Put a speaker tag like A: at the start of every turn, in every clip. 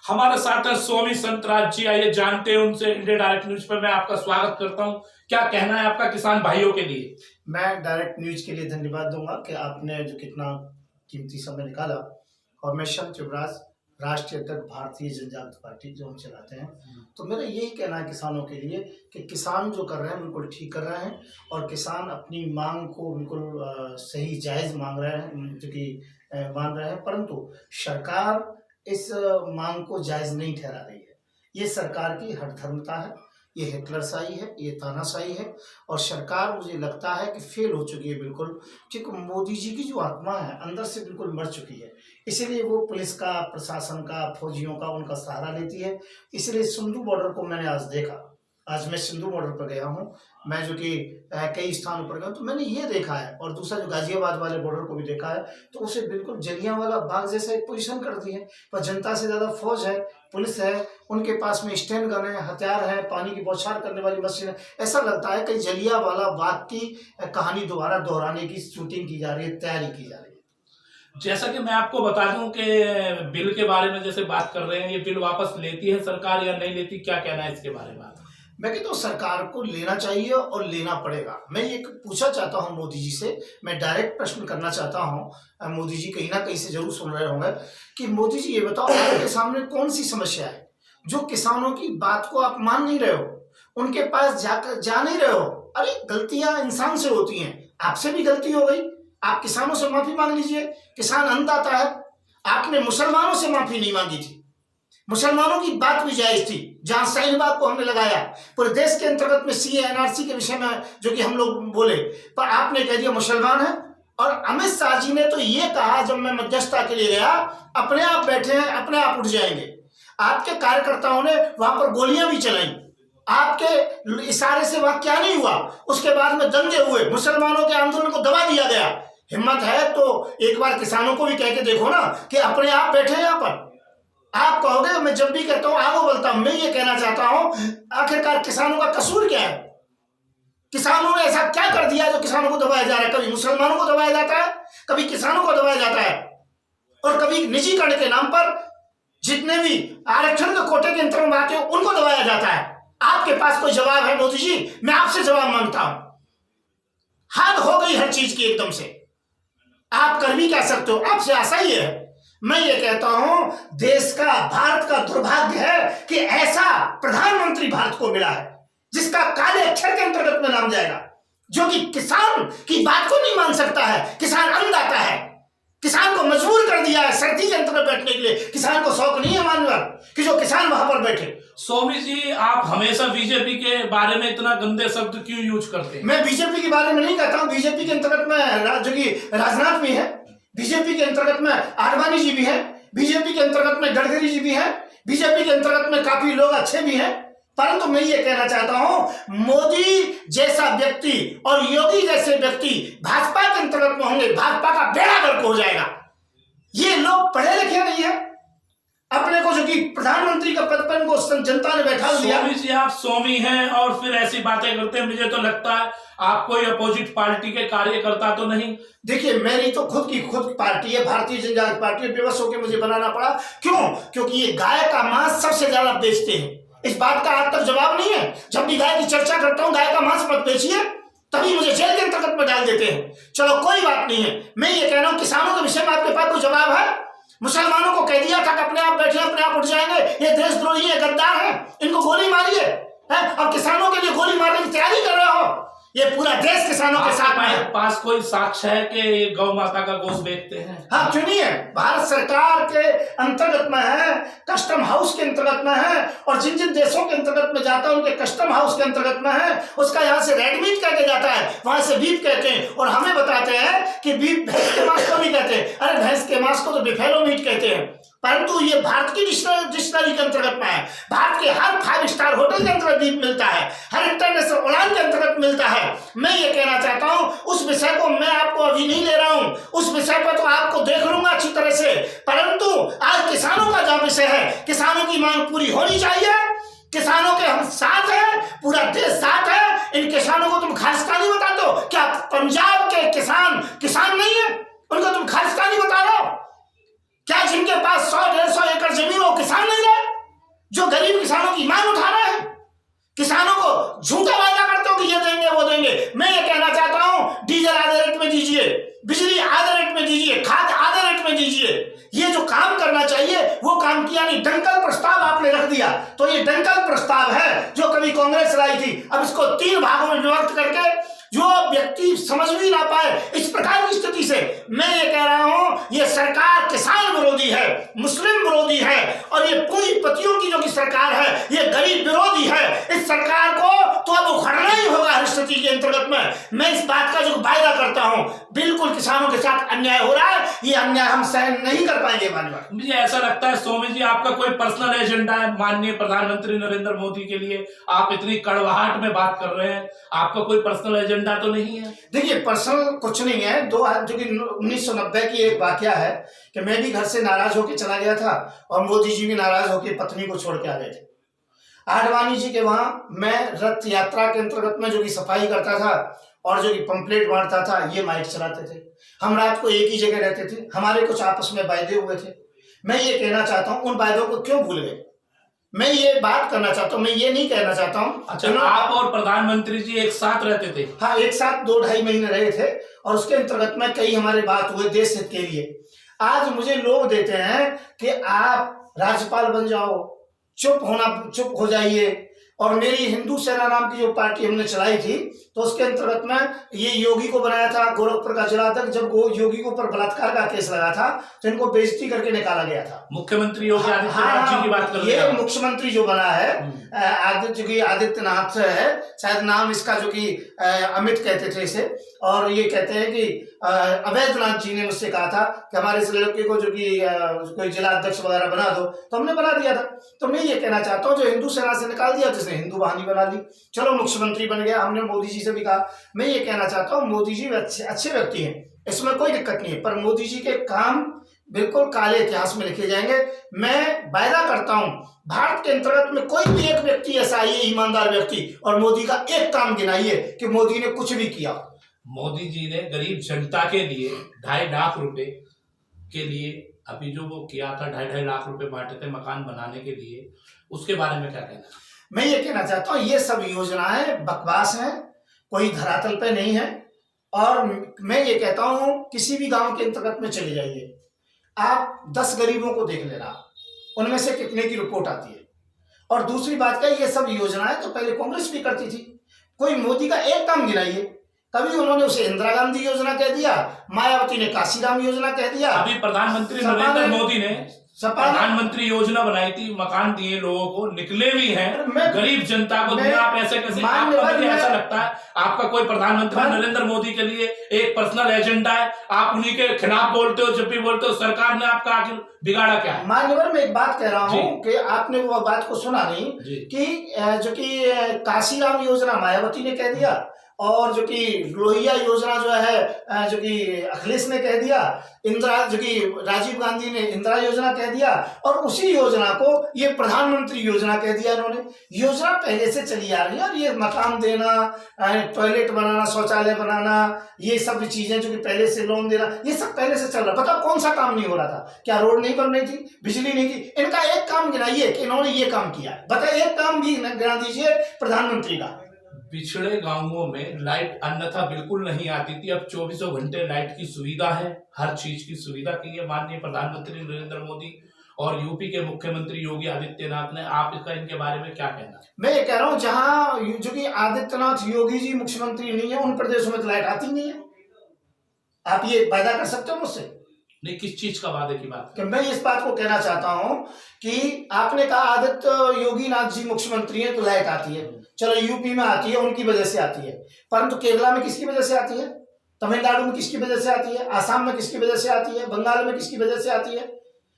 A: हमारे साथ है स्वामी संतराज जी। आइए जानते हैं उनसे। इंडिया डायरेक्ट न्यूज पर मैं आपका स्वागत करता हूं। क्या कहना है आपका किसान भाइयों के लिए?
B: मैं डायरेक्ट न्यूज के लिए धन्यवाद दूंगा कि आपने जो कितना कीमती समय निकाला। और मैं शम्स युवराज, राष्ट्रीय अध्यक्ष भारतीय जनजागृति पार्टी जो हम चलाते हैं, तो मेरा यही कहना है किसानों के लिए कि किसान जो कर रहे हैं बिल्कुल ठीक कर रहे हैं और किसान अपनी मांग को बिल्कुल सही जायज़ मांग रहे हैं, जो कि मान रहे हैं, परंतु सरकार इस मांग को जायज़ नहीं ठहरा रही है। ये सरकार की हठधर्मिता है, ये हिटलरशाही है, ये तानाशाही है और सरकार मुझे लगता है कि फेल हो चुकी है बिल्कुल, क्योंकि मोदी जी की जो आत्मा है अंदर से बिल्कुल मर चुकी है। इसीलिए वो पुलिस का, प्रशासन का, फौजियों का उनका सहारा लेती है। इसलिए सिंधु बॉर्डर को मैंने आज देखा। आज मैं सिंधु बॉर्डर पर गया हूँ, मैं जो कि कई स्थानों पर गया, तो मैंने ये देखा है और दूसरा जो गाजियाबाद वाले बॉर्डर को भी देखा है, तो उसे बिल्कुल जलियांवाला बाग जैसा एक पोजीशन कर दी है। पर जनता से ज़्यादा फौज है, पुलिस है, उनके पास में स्टैंड गन है, हथियार है, पानी की बौछार करने वाली मशीन है। ऐसा लगता है कि जलियांवाला बाग की कहानी दोबारा दोहराने की शूटिंग की जा रही है, तैयारी की जा रही है।
A: जैसा कि मैं आपको बता दूं कि बिल के बारे में जैसे बात कर रहे हैं, ये बिल वापस लेती है सरकार या नहीं लेती, क्या कहना है इसके बारे में?
B: मैं कहता हूँ सरकार को लेना चाहिए और लेना पड़ेगा। मैं ये पूछना चाहता हूँ मोदी जी से, मैं डायरेक्ट प्रश्न करना चाहता हूँ। मोदी जी कहीं ना कहीं से जरूर सुन रहे होंगे कि मोदी जी ये बताओ, आपके सामने कौन सी समस्या है जो किसानों की बात को आप मान नहीं रहे हो, उनके पास जा नहीं रहे हो। अरे गलतियां इंसान से होती हैं, आपसे भी गलती हो गई, आप किसानों से माफी मांग लीजिए। किसान अन्नदाता है। आपने मुसलमानों से माफी नहीं मांगी थी, मुसलमानों की बात भी जायज थी। जहां शाहीनबाग को हमने लगाया पूरे देश के अंतर्गत में सीए एनआरसी के विषय में जो कि हम लोग बोले, पर आपने कह दिया मुसलमान है। और अमित शाह जी ने तो ये कहा जब मैं मध्यस्थता के लिए गया, अपने आप बैठे हैं, अपने आप उठ जाएंगे। आपके कार्यकर्ताओं ने वहां पर गोलियां भी चलाई, आपके इशारे से वहां क्या नहीं हुआ। उसके बाद में दंगे हुए, मुसलमानों के आंदोलन को दबा दिया गया। हिम्मत है तो एक बार किसानों को भी कह के देखो ना कि अपने आप बैठे हैं यहाँ पर। आप कहोगे मैं जब भी कहता हूं आगे बोलता हूं, मैं ये कहना चाहता हूं आखिरकार किसानों का कसूर क्या है? किसानों ने ऐसा क्या कर दिया जो किसानों को दबाया जा रहा है? कभी मुसलमानों को दबाया जाता है, कभी किसानों को दबाया जाता है, और कभी निजीकरण के नाम पर जितने भी आरक्षण के कोटे के अंतर्गत आते हैं उनको दबाया जाता है। आपके पास कोई जवाब है मोदी जी? मैं आपसे जवाब मांगता हूं। हद हो गई हर चीज की एकदम से। आप कर भी क्या सकते हो? आपसे आशा ही है। मैं ये कहता हूं देश का, भारत का दुर्भाग्य है कि ऐसा प्रधानमंत्री भारत को मिला है जिसका काले अक्षर के अंतर्गत में नाम जाएगा, जो कि किसान की बात को नहीं मान सकता है। किसान अन्नदाता है, किसान को मजबूर कर दिया है सर्दी के अंतर्गत बैठने के लिए। किसान को शौक नहीं है मानना कि जो किसान वहां पर बैठे।
A: स्वामी जी, आप हमेशा बीजेपी के बारे में इतना गंदे शब्द क्यों यूज करते हैं?
B: मैं बीजेपी के बारे में नहीं कहता हूं। बीजेपी के अंतर्गत में जो कि राजनाथ भी है, बीजेपी के अंतर्गत में आडवाणी जी भी हैं, बीजेपी के अंतर्गत में गडकरी जी भी हैं, बीजेपी के अंतर्गत में काफी लोग अच्छे भी हैं। परंतु मैं ये कहना चाहता हूं मोदी जैसा व्यक्ति और योगी जैसे व्यक्ति भाजपा के अंतर्गत में होंगे, भाजपा का बेड़ा गर्क हो जाएगा। ये लोग पढ़े लिखे नहीं है, अपने को जो कि प्रधानमंत्री का पद पर इनको जनता ने बैठा दिया।
A: स्वामी जी, आप स्वामी हैं और फिर ऐसी बातें करते हैं। मुझे तो लगता है आप कोई अपोजिट पार्टी के कार्यकर्ता तो नहीं।
B: देखिए, मेरी तो खुद पार्टी है, भारतीय जनजागृति पार्टी। बेबस होकर मुझे बनाना पड़ा। क्यों? क्योंकि ये गाय का मांस सबसे ज्यादा बेचते हैं। इस बात का आज तक जवाब नहीं है। जब भी गाय की चर्चा करता हूं, गाय का मांस मत बेचिए, तभी मुझे जेल के अंतर्गत में डाल देते हैं। चलो कोई बात नहीं है। मैं ये कह रहा हूं किसानों के विषय में आपके पास कोई जवाब है? मुसलमानों को कह दिया था कि अपने आप बैठे, अपने आप उठ जाएंगे, ये देशद्रोही है, गद्दार है, इनको गोली मारिए, और किसानों के लिए गोली मारने की तैयारी कर रहे हो। ये पूरा देश किसानों के साथ है।
A: पास कोई साक्ष्य है कि गौ माता का गोश्त बेचते हैं?
B: हाँ, क्यों नहीं है? भारत सरकार के अंतर्गत में है, कस्टम हाउस के अंतर्गत में है, और जिन जिन देशों के अंतर्गत में जाता है उनके कस्टम हाउस के अंतर्गत में है। उसका यहाँ से रेड मीट कहके जाता है, वहां से बीफ कहते हैं, और हमें बताते हैं कि बीफ भैंस के मांस को नहीं कहते। अरे भैंस के मांस को तो बिफेलो मीट कहते हैं। परंतु ये भारत की डिक्शनरी के अंतर्गत में है। भारत के हर 5 स्टार होटल के अंतर्गत बीफ मिलता है, हर इंटरनेशनल उड़ान के अंतर्गत मिलता है। मैं ये कहना चाहता हूं उस विषय को मैं आपको अभी नहीं ले रहा हूं, उस विषय पर तो आपको देख लूंगा अच्छी तरह से। परंतु आज किसानों का जो विषय है, किसानों की मांग पूरी होनी चाहिए। किसानों के हम साथ हैं, पूरा देश साथ है। इन किसानों को तुम खालिस्तानी बता दो। क्या पंजाब के किसान नहीं है? उनको तुम खालिस्तानी बता रहे हो क्या? जिनके पास 100-150 एकड़ जमीन हो किसान नहीं रहे? जो गरीब किसानों की मांग उठा रहे हैं, किसानों को झूठा वादा करते हो कि ये देंगे वो देंगे। मैं ये कहना चाहता हूं, डीजल आधे रेट में दीजिए, बिजली आधे रेट में दीजिए, खाद आधे रेट में दीजिए। ये जो काम करना चाहिए वो काम किया नहीं। डंकल प्रस्ताव आपने रख दिया, तो ये डंकल प्रस्ताव है जो कभी कांग्रेस लाई थी। अब इसको 3 भागों में विभक्त करके जो व्यक्ति समझ भी ना पाए, इस प्रकार की स्थिति से मैं ये कह रहा हूं, ये सरकार किसान विरोधी है, मुस्लिम विरोधी है, और ये पूंजीपतियों की जो कि सरकार है, ये गरीब विरोधी है। इस सरकार को तो अब उखड़ना ही होगा हर स्थिति के अंतर्गत में। मैं इस बात का जो वायदा करता हूं, बिल्कुल किसानों के साथ अन्याय हो रहा है, ये अन्याय हम सहन नहीं कर पाएंगे। माननीय,
A: मुझे ऐसा लगता है स्वामी जी आपका कोई पर्सनल एजेंडा है माननीय प्रधानमंत्री नरेंद्र मोदी के लिए। आप इतनी कड़वाहट में बात कर रहे हैं, आपका कोई पर्सनल एजेंडा तो नहीं है?
B: देखिए, पर्सनल कुछ नहीं है। जो कि 1990 की एक वाकया है कि मैं भी घर से नाराज होकर चला गया था और मोदी जी भी नाराज होकर पत्नी को छोड़ के आ गए थे। आडवाणी जी के वहां मैं रथ यात्रा के अंतर्गत में जो कि सफाई करता था और जो कि पंपलेट बांटता था, ये माइक चलाते थे। हम रात को एक ही जगह रहते थे, हमारे कुछ आपस में वायदे हुए थे। मैं ये कहना चाहता हूं, उन वायदों को क्यों भूल गए? मैं ये बात करना चाहता हूं, मैं ये नहीं कहना चाहता हूं।
A: अच्छा, आप और प्रधानमंत्री जी एक साथ रहते थे?
B: हाँ, एक साथ 2-2.5 महीने रहे थे और उसके अंतर्गत में कई हमारे बात हुए देश हित के लिए। आज मुझे लोग देते हैं कि आप राज्यपाल बन जाओ, चुप हो जाइए। और मेरी हिंदू सेना नाम की जो पार्टी हमने चलाई थी, तो उसके अंतर्गत में ये योगी को बनाया था गोरखपुर का जिलाध्यक्ष। जब योगी के ऊपर बलात्कार का केस लगा था तो इनको बेइज्जती करके निकाला गया था।
A: मुख्यमंत्री योगी आदित्यनाथ जी की बात कर रहे हैं?
B: ये मुख्यमंत्री जो बना है आदित्यनाथ है, शायद नाम इसका जो कि अमित कहते थे इसे, और ये कहते हैं कि अवैधनाथ जी ने मुझसे कहा था कि हमारे इस लड़के को जो कि कोई जिला अध्यक्ष वगैरह बना दो, तो हमने बना दिया था। तो मैं ये कहना चाहता हूँ, जो हिंदू सेना से निकाल दिया, जिसने हिंदू वाहिनी बना ली, चलो मुख्यमंत्री बन गया। हमने मोदी जी से भी कहा। मैं ये कहना चाहता हूँ, मोदी जी अच्छे व्यक्ति हैं, इसमें कोई दिक्कत नहीं है, पर मोदी जी के काम बिल्कुल काले इतिहास में लिखे जाएंगे। मैं वायदा करता हूं, भारत के अंतर्गत में कोई भी एक व्यक्ति ऐसा आइए, ईमानदार व्यक्ति, और मोदी का एक काम गिनाइए कि मोदी ने कुछ भी किया।
A: मोदी जी ने गरीब जनता के लिए 2.5 लाख रुपए के लिए अभी जो वो किया था, 2.5 लाख रुपए बांटे थे मकान बनाने के लिए, उसके बारे में क्या कहना?
B: मैं ये कहना चाहता हूँ, ये सब योजनाएं बकवास हैं, कोई धरातल पे नहीं है। और मैं ये कहता हूँ, किसी भी गांव के अंतर्गत में चले जाइए, आप 10 गरीबों को देख लेना, उनमें से कितने की रिपोर्ट आती है। और दूसरी बात क्या, ये सब योजनाएं तो पहले कांग्रेस भी करती थी। कोई मोदी का एक काम गिनाइए। कभी उन्होंने उसे इंदिरा गांधी योजना कह दिया, मायावती ने काशीराम योजना कह दिया।
A: अभी प्रधानमंत्री नरेंद्र मोदी ने प्रधानमंत्री योजना बनाई थी, मकान दिए लोगों को, निकले भी हैं, गरीब जनता को दिया। आप ऐसे कैसे? मुझे ऐसा लगता है आपका कोई प्रधानमंत्री नरेंद्र मोदी के लिए एक पर्सनल एजेंडा है, आप उन्हीं के खिलाफ बोलते हो। जब भी बोलते हो, सरकार ने आपका आखिर बिगाड़ा क्या है?
B: मान्यवर, मैं एक बात कह रहा हूँ कि आपने वो बात को सुना नहीं कि जो कि काशीराम योजना मायावती ने कह दिया, और जो कि लोहिया योजना जो है जो कि अखिलेश ने कह दिया, इंदिरा जो कि राजीव गांधी ने इंदिरा योजना कह दिया, और उसी योजना को ये प्रधानमंत्री योजना कह दिया इन्होंने। योजना पहले से चली आ रही है, और ये मकान देना, टॉयलेट बनाना, शौचालय बनाना, ये सब चीजें जो कि पहले से लोन देना, ये सब पहले से चल रहा। बताओ कौन सा काम नहीं हो रहा था? क्या रोड नहीं बन रही थी, बिजली नहीं थी? इनका एक काम गिनाइए कि इन्होंने ये काम किया है, बताइए, एक काम भी गिना दीजिए प्रधानमंत्री का।
A: पिछड़े गांवों में लाइट अन्यथा बिल्कुल नहीं आती थी, अब 24 घंटे लाइट की सुविधा है, हर चीज की सुविधा की है माननीय प्रधानमंत्री नरेंद्र मोदी और यूपी के मुख्यमंत्री योगी आदित्यनाथ ने। आप इसका इनके बारे में क्या कहना?
B: मैं ये कह रहा हूँ, जहां जो कि आदित्यनाथ योगी जी मुख्यमंत्री नहीं है, उन प्रदेशों में तो लाइट आती नहीं है। आप ये वायदा कर सकते हो मुझसे?
A: नहीं, किस चीज का वादे की बात?
B: कि मैं इस बात को कहना चाहता हूं कि आपने कहा आदित्य योगी नाथ जी मुख्यमंत्री हैं तो लाइट आती है, चलो यूपी में आती है, उनकी वजह से आती है, परंतु केरला में किसकी वजह से आती है? तमिलनाडु में किसकी वजह से आती है? आसाम में किसकी वजह से आती है? बंगाल में किसकी वजह से आती है?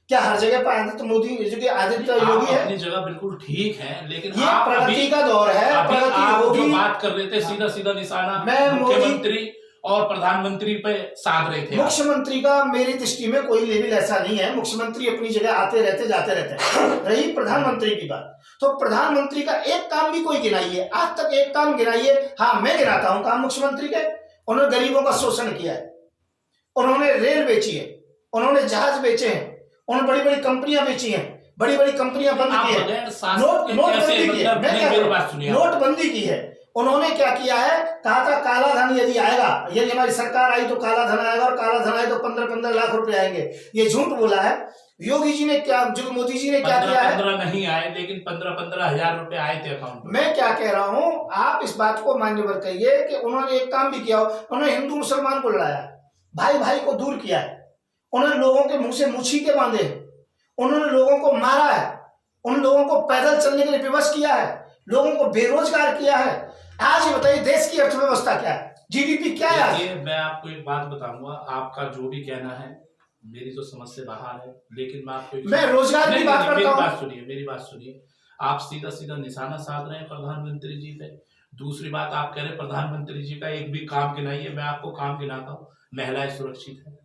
B: क्या हर जगह पर आदित्य मोदी जो कि आदित्य योगी है?
A: अपनी जगह बिल्कुल ठीक है, लेकिन
B: ये प्रगति का दौर है।
A: आप जो बात कर रहे थे, सीधा सीधा निशाना मुख्यमंत्री और प्रधानमंत्री पे साध रहे थे।
B: मुख्यमंत्री का मेरी दृष्टि में कोई लेवल ऐसा नहीं है। मुख्यमंत्री अपनी जगह आते रहते जाते रहते हैं। रही प्रधानमंत्री की बात, तो प्रधानमंत्री का एक काम भी कोई गिनाइए, आज तक एक काम गिनाइए। हाँ, मैं गिनाता हूं काम मुख्यमंत्री के। उन्होंने गरीबों का शोषण किया है, उन्होंने रेल बेची है, उन्होंने जहाज बेचे हैं, उन्होंने बड़ी बड़ी कंपनियां बेची हैं, बड़ी बड़ी कंपनियां बंद की है, नोटबंदी की है, मैं क्या नोटबंदी की है। उन्होंने क्या किया है, कहा था काला धन यदि आएगा, यदि हमारी सरकार आई तो काला धन आएगा, और काला धन आए तो 15-15 लाख रुपए आएंगे। ये झूठ बोला है। योगी जी ने क्या, जो मोदी जी ने क्या किया है,
A: 15 नहीं आए, लेकिन 15-15 हजार रुपए आए थे अकाउंट में।
B: मैं क्या कह रहा हूं, आप इस बात को मान्यवर कहिए कि उन्होंने एक काम भी किया, उन्होंने हिंदू मुसलमान को लड़ाया, भाई भाई को दूर किया है, उन्होंने लोगों के मुंह से मुछीके बांधे, उन्होंने लोगों को मारा है, उन लोगों को पैदल चलने के लिए विवश किया है, लोगों को बेरोजगार किया है। आज ये बताइए देश की अर्थव्यवस्था क्या है, जीडीपी क्या है?
A: मैं आपको एक बात बताऊंगा, आपका जो भी कहना है मेरी तो समझ से बाहर है, लेकिन मैं आपको
B: मैं रोजगार की बात करता हूं।
A: मेरी बात सुनिए। आप सीधा सीधा निशाना साध रहे हैं प्रधानमंत्री जी पे। दूसरी बात, आप कह रहे हैं प्रधानमंत्री जी का एक भी काम गिनाइए। मैं आपको काम गिनाता हूँ, महिलाएं सुरक्षित है।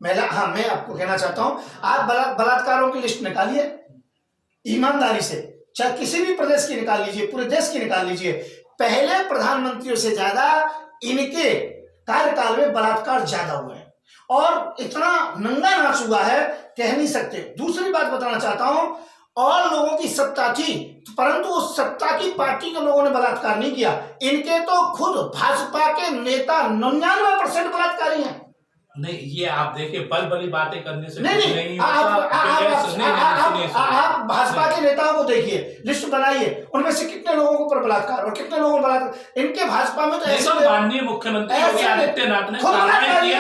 B: महिला, हाँ, मैं आपको कहना चाहता हूँ, आप बलात्कारों की लिस्ट निकालिए ईमानदारी से, चाहे किसी भी प्रदेश की निकाल लीजिए, पूरे देश की निकाल लीजिए। पहले प्रधानमंत्रियों से ज्यादा इनके कार्यकाल में बलात्कार ज्यादा हुए हैं, और इतना नंगा नाच हुआ है कह नहीं सकते। दूसरी बात बताना चाहता हूं, और लोगों की सत्ता थी, परंतु उस सत्ता की पार्टी के लोगों ने बलात्कार नहीं किया। इनके तो खुद भाजपा के नेता 99% बलात्कारी हैं।
A: नहीं, ये आप देखिए बल बातें करने से
B: नहीं, आप भाजपा के नेताओं को देखिए, लिस्ट बनाइए, उनमें से कितने लोगों के ऊपर बलात्कार और कितने लोगों को बलात्कार। इनके भाजपा में तो ऐसे
A: माननीय मुख्यमंत्री योगी आदित्यनाथ ने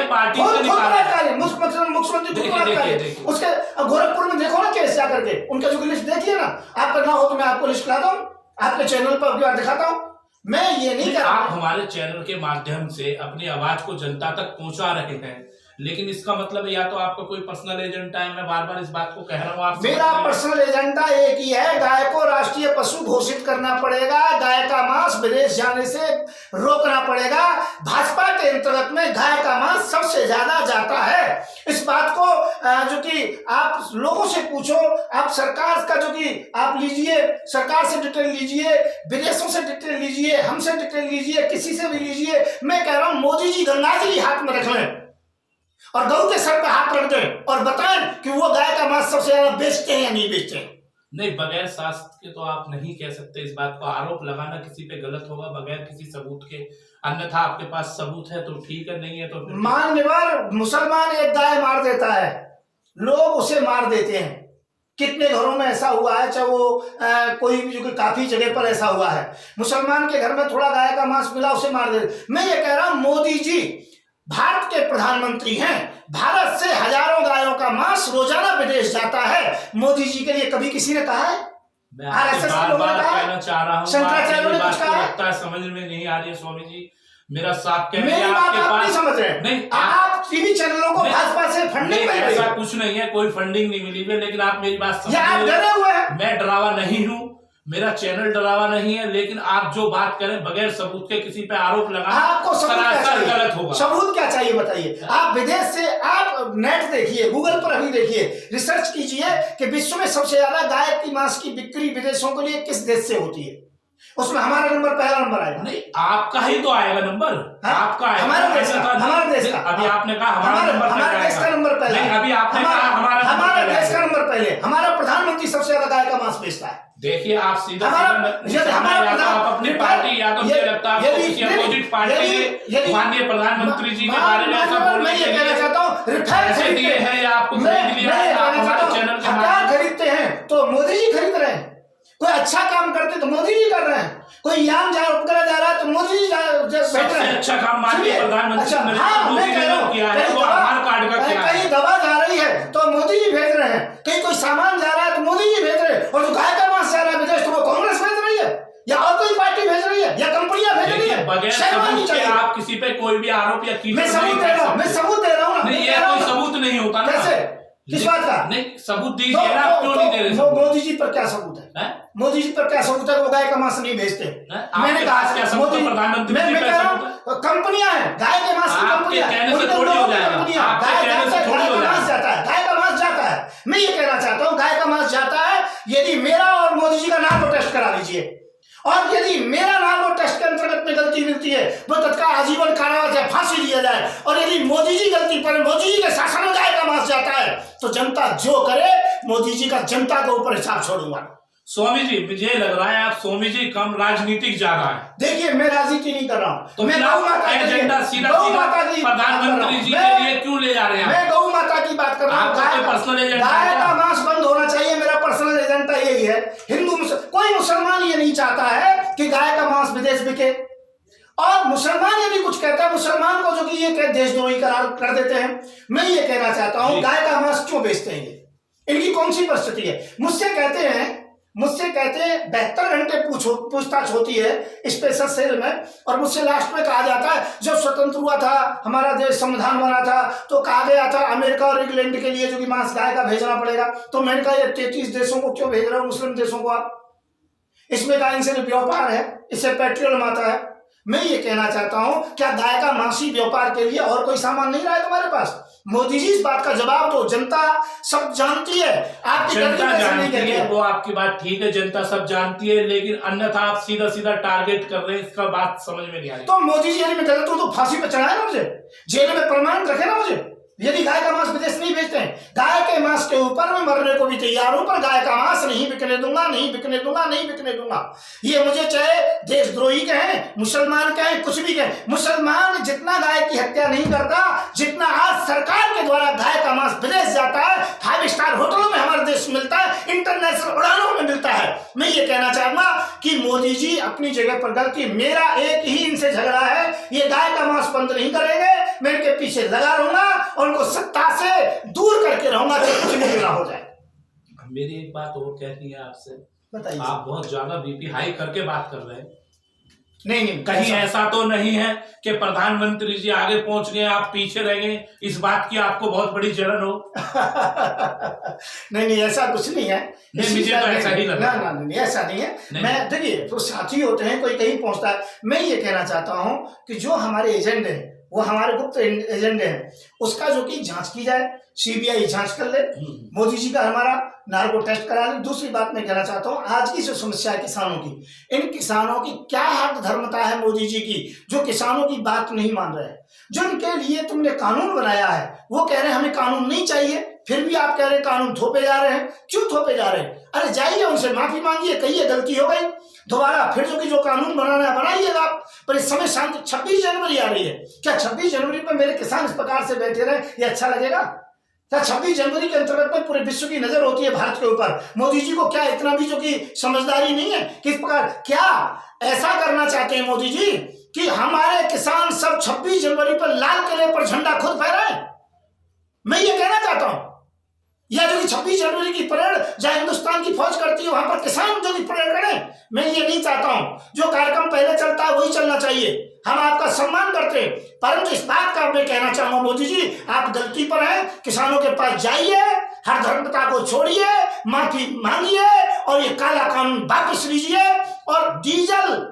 A: पार्टी से निकाला,
B: मुख्यमंत्री उसके गोरखपुर में देखो ना केस जाकर के, उनका जो लिस्ट देखिए ना, आपका ना हो तो मैं आपको लिस्ट लाता हूँ, आपके चैनल पर अगली बार दिखाता हूँ। मैं ये नहीं कर,
A: आप हमारे चैनल के माध्यम से अपनी आवाज को जनता तक पहुंचा रहे हैं, लेकिन इसका मतलब या तो आपका कोई पर्सनल एजेंडा है। मैं बार बार इस बात को कह रहा हूँ, आप
B: मेरा पर्सनल एजेंडा एक ही है, गाय को राष्ट्रीय पशु घोषित करना पड़ेगा, गाय का मांस विदेश जाने से रोकना पड़ेगा। भाजपा के अंतर्गत में गाय का मांस सबसे ज्यादा जाता है। इस बात को जो कि आप लोगों से पूछो, आप सरकार का जो कि आप लीजिए, सरकार से डिटेल लीजिए, विदेशों से डिटेल लीजिए, हमसे डिटेल लीजिए, किसी से भी लीजिए। मैं कह रहा हूं मोदी जी गंगाजली हाथ में रख लें और गऊ के सर पे हाथ रख दें और बताएं कि वो गाय का मांस सबसे ज्यादा बेचते हैं या नहीं बेचते हैं।
A: नहीं, बगैर शास्त्र के तो आप नहीं कह सकते इस बात को। आरोप लगाना किसी पे गलत होगा बगैर किसी सबूत के, अन्यथा आपके पास सबूत है तो ठीक है, नहीं है तो फिर
B: मान्यवर, मुसलमान एक गाय मार देता है, लोग उसे मार देते हैं। कितने घरों में ऐसा हुआ है, चाहे वो कोई भी, जो काफी जगह पर ऐसा हुआ है, मुसलमान के घर में थोड़ा गाय का मांस मिला उसे मार देते। मैं ये कह रहा हूं मोदी जी भारत के प्रधानमंत्री हैं, भारत से हजारों गायों का मांस रोजाना विदेश जाता है। मोदी जी के लिए कभी किसी ने कहा है?
A: आरएसएस बार बार कहना चाह रहा हूं, शंकराचार्य ने कुछ कहा है? समझ में नहीं आ रही है स्वामी जी, मेरा साफ कहना है, आपके पास
B: नहीं समझ रहे।
A: नहीं,
B: आप टीवी चैनलों को भाजपा से फंडिंग मिल रही है?
A: ऐसा कुछ नहीं है, कोई फंडिंग नहीं मिली है, लेकिन आप मेरी बात समझ,
B: आप डरे हुए हैं।
A: मैं डरावा नहीं हूँ, मेरा चैनल डरावा नहीं है, लेकिन आप जो बात करें बगैर सबूत के किसी पे आरोप लगाना
B: आपको
A: सरासर गलत होगा।
B: सबूत क्या चाहिए बताइए? आप विदेश से, आप नेट देखिए, गूगल पर अभी देखिए, रिसर्च कीजिए कि विश्व में सबसे ज्यादा गाय की मांस की बिक्री विदेशों के लिए किस देश से होती है। उसमें हमारा नंबर पहला नंबर आएगा।
A: नहीं, आपका ही तो आएगा नंबर, आपका आएगा,
B: हमारा देश का।
A: अभी आपने कहा हमारा
B: देश का नंबर पहले,
A: अभी आपने कहा
B: हमारा देश का नंबर पहले। हमारा प्रधानमंत्री सबसे ज्यादा गाय का मांस बेचता है।
A: देखिए आप सीधा आप अपनी पार्टी, या तो मुझे लगता है किसी अपोजिट पार्टी माननीय प्रधानमंत्री जी के बारे में ऐसा बोलने के लिए पैसे दिए हैं या आपको खरीद लिया है, आप हमारे चैनल के
B: माध्यम खरीदते हैं तो मोदी जी खरीद रहे हैं, कोई अच्छा काम करते तो मोदी जी कर रहे हैं, कोई याम जा उपग्रह जा रहा है तो मोदी जी
A: सबसे अच्छा काम माननीय प्रधानमंत्री नरेंद्र मोदी ने किया है, वो आधार कार्ड का किया है।
B: कहीं दवा जा रही है तो मोदी जी भेज रहे हैं, कहीं कोई सामान जा रहा है तो मोदी जी भेज रहे हैं, और जो गाय का मांस जा रहा है विदेश तो वो कांग्रेस भेज रही है या और कोई पार्टी भेज रही है या कंपनियां भेज रही है।
A: बगैर सबूत के आप किसी पे कोई भी आरोप या
B: मैं सबूत दे रहा हूं ना।
A: नहीं, ये कोई सबूत नहीं होता ना।
B: कैसे, किस बात का?
A: नहीं, सबूत दीजिए ना, क्यों नहीं दे रहे?
B: मोदी जी पर क्या सबूत है? मोदी जी पर क्या सबूत है? वो गाय का मांस नहीं भेजते। मैंने कहा
A: क्या सबूत है? प्रधानमंत्री जी पे सबूत है?
B: कंपनियां हैं, गाय के मांस की कंपनियां,
A: कहने से थोड़ी हो जाएगा, आपके कहने से थोड़ी हो जाएगा।
B: जाता है, गाय का मांस जाता है। मैं ये कहना चाहता हूं गाय का मांस जाता है, यदि मेरा और मोदी जी का नाम टेस्ट करा लीजिए और यदि मेरा नाम वो टेस्ट के अंतर्गत में गलती मिलती है तो तत्काल आजीवन कारावास या फांसी दिया जाए। और यदि मोदी जी गलती पर मोदी जी के शासन में गाय का मांस जाता है तो जनता जो करे मोदी जी का जनता के ऊपर हिसाब छोड़ूंगा।
A: स्वामी जी मुझे लग रहा है आप स्वामी जी कम राजनीतिक ज्यादा है।
B: देखिए मैं राजनीति नहीं कर रहा हूँ,
A: तो मैं एजेंडा सीधा प्रधानमंत्री जी के लिए क्यों ले जा रहे हैं?
B: मैं गौ माता की बात कर रहा हूँ। गाय का मांस बंद होना चाहिए, मेरा पर्सनल एजेंडा यही है। हिंदू कोई मुसलमान ये नहीं चाहता है कि गाय का मांस विदेश बिके। और मुसलमान यदि कुछ कहता है, मुसलमान को जो कि ये देशद्रोही करार कर देते हैं, मैं ये कहना चाहता हूँ गाय का मांस क्यों बेचते हैं? इनकी कौन सी परिस्थिति है? मुझसे कहते हैं 72 घंटे पूछताछ होती है स्पेशल सेल में, और मुझसे लास्ट में कहा जाता है जब स्वतंत्र हुआ था हमारा देश, संविधान बना था, तो कहा गया था अमेरिका और इंग्लैंड के लिए जो कि मांस गाय का भेजना पड़ेगा। तो मैंने कहा ये 33 देशों को क्यों भेज रहे हो, मुस्लिम देशों को आप? इसमें कहा इनसे व्यापार है, इससे पेट्रोल आता है। मैं ये कहना चाहता हूं क्या गाय का मांसी व्यापार के लिए और कोई सामान नहीं रहा है तुम्हारे पास? मोदी जी इस बात का जवाब दो। जनता सब जानती है, आपकी
A: जनता जानती है, वो आपकी बात ठीक है, जनता सब जानती है, लेकिन अन्यथा आप सीधा सीधा टारगेट कर रहे हैं, इसका बात समझ में नहीं आई।
B: तो मोदी जी में गलत हो तो फांसी पे चढ़ाए ना मुझे, जेल में प्रमाण रखे ना मुझे। यदि गाय का मांस विदेश नहीं भेजते हैं, गाय के मांस के ऊपर मैं मरने को भी तैयार हूं, पर गाय का मांस नहीं बिकने दूंगा, नहीं बिकने दूंगा, नहीं बिकने दूंगा। ये मुझे चाहे देशद्रोही कहें, मुसलमान कहें, कुछ भी कहें, मुसलमान जितना गाय की हत्या नहीं करता जितना आज सरकार के द्वारा गाय का मांस विदेश जाता है, 5 स्टार होटलों में हमारे देश मिलता है, इंटरनेशनल उड़ानों में मिलता है। मैं ये कहना चाहूंगा कि मोदी जी अपनी जगह पर गलती, मेरा एक ही इनसे झगड़ा है, ये गाय का मांस बंद नहीं करेंगे, मैं इनके पीछे लगा रहूंगा और उनको सत्ता से दूर करके रहूंगा, चाहे कुछ भी हो जाए।
A: मेरी एक बात और कहनी है आपसे,
B: बताइए।
A: आप बहुत ज्यादा बीपी हाई करके बात कर रहे हैं।
B: नहीं,
A: कहीं ऐसा तो नहीं है कि प्रधानमंत्री जी आगे पहुंच गए आप पीछे रह गए, इस बात की आपको बहुत बड़ी जलन हो?
B: नहीं, ऐसा कुछ नहीं है।
A: मुझे तो ऐसा ही लगा।
B: नहीं, ऐसा नहीं है। मैं देखिए तो साथी होते हैं, कोई कहीं पहुंचता है। मैं ये कहना चाहता हूं कि जो हमारे एजेंडे हैं वो हमारे गुप्त एजेंडे हैं, उसका जो कि जांच की जाए, सीबीआई जांच कर ले, मोदी जी का हमारा नार्को टेस्ट करा ले। दूसरी बात मैं कहना चाहता हूं, आज की जो समस्या है किसानों की, इन किसानों की क्या हक धर्मता है मोदी जी की, जो किसानों की बात नहीं मान रहे हैं। जो इनके लिए तुमने कानून बनाया है वो कह रहे हैं हमें कानून नहीं चाहिए, फिर भी आप कह रहे हैं कानून थोपे जा रहे हैं। क्यों थोपे जा रहे हैं? अरे जाइए उनसे माफी मांगिए, कहिए गलती हो गई, दोबारा फिर जो कानून बनाना है बनाइएगा आप। पर इस समय शांति 26 जनवरी आ रही है, क्या 26 जनवरी पर मेरे किसान इस प्रकार से बैठे रहे, ये अच्छा लगेगा? क्या 26 जनवरी के अंतर्गत में पूरे विश्व की नजर होती है भारत के ऊपर? मोदी जी को क्या इतना भी जो कि समझदारी नहीं है? किस प्रकार क्या ऐसा करना चाहते हैं मोदी जी कि हमारे किसान सब 26 जनवरी पर लाल किले पर झंडा खुद फहराए? मैं ये कहना चाहता हूं, या जो कि 26 जनवरी की परेड जहां हिंदुस्तान की फौज करती है वहां पर किसान जो कि परेड करें, मैं ये नहीं चाहता हूं। जो कार्यक्रम पहले चलता है वही चलना चाहिए, हम आपका सम्मान करते हैं, परंतु इस बात का मैं कहना चाहूंगा मोदी जी आप गलती पर हैं। किसानों के पास जाइए, हर धर्मता को छोड़िए, माफी मांगिए और ये काला कानून वापस लीजिए, और डीजल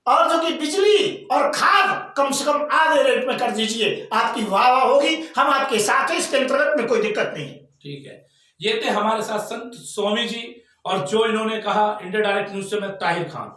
B: और जो कि बिजली और खाद कम से कम आधे रेट में कर दीजिए, आपकी वाह वाह होगी, हम आपके साथ हैं, इसके अंतर्गत में कोई दिक्कत नहीं है।
A: ठीक है, ये थे हमारे साथ संत स्वामी जी, और जो इन्होंने कहा इंडिया डायरेक्ट न्यूज से मैं ताहिर खान।